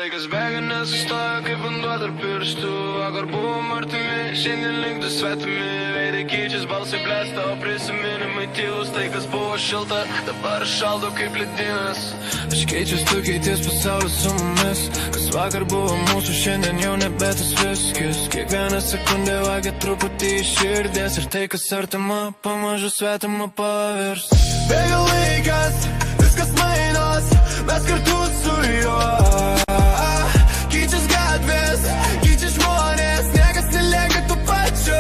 Laikas bėga nesustoja, kaip vanduo tarp pirštų. Vakar buvom artimi, šiandien linktų svetimi. Veidai keičias, balsai blėsta, o prisiminimai tylus. Tai kas buvo šilta, dabar šaldo kaip ledynas. Aš keičias, tu keities, pasaulis su mumis. Kas vakar buvo mūsų, šiandien jau nebe tas viskis. Kiekvieną sekundę vagia truputį iš širdies. Ir tai kas artima, pamažu svetima pavirs. Bėga laikas, viskas mainos, mes kartu su juo. Keičias gatvės, keičias žmonės, niekas nelieka tų pačių.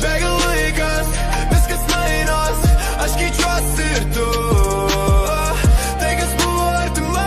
Bėga laikas, viskas mainos, aš keičiuosi ir tu. Tai kas buvo artima,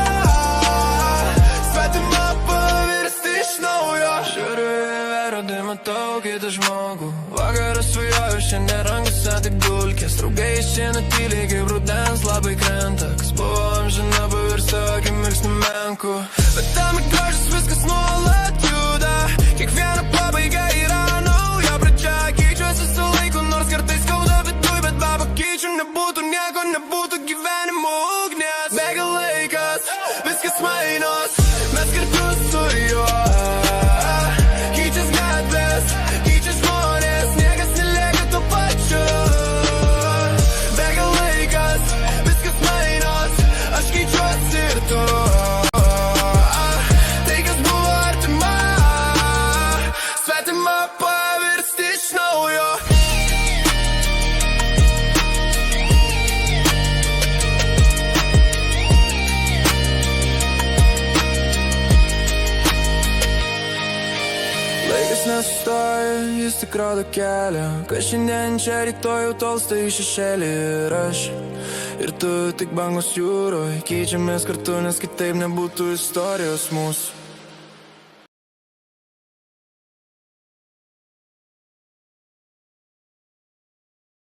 svetima pavirsti iš naujo. Žiūriu į verodį, matau kitą žmogų. Vakaras svajoju, šiandien rankose tik dulkės. Draugai šiandien tyliai kaip rudens labai krenta. Kas buvo amžina pavirsta akimirksniu menku. Bet tam grožis viskas nuolat juda. Kiekviena pabaiga yra nauja pradžia. Keičiuosi su laiku, nors kartais skauda viduj. Bet be pakeičių nebūtų nieko, nebūtų gyvenimo ugnies. Bėga laikas, viskas mainos, mes kartu su juo. Keičias gatvės, keičias žmonės, niekas nelieka tų pačių. Bėga laikas, viskas mainos, aš keičiuosi ir tu. Tai kas buvo artima, svetima pavirsti iš naujo. Laikas nesustoja, jis tik rodo kelią. Kas šiandien čia, rytoj jau tolsta į šešėlį. Ir aš, ir tu tik bangos jūroj. Keičiamės kartu, nes kitaip nebūtų istorijos mūsų.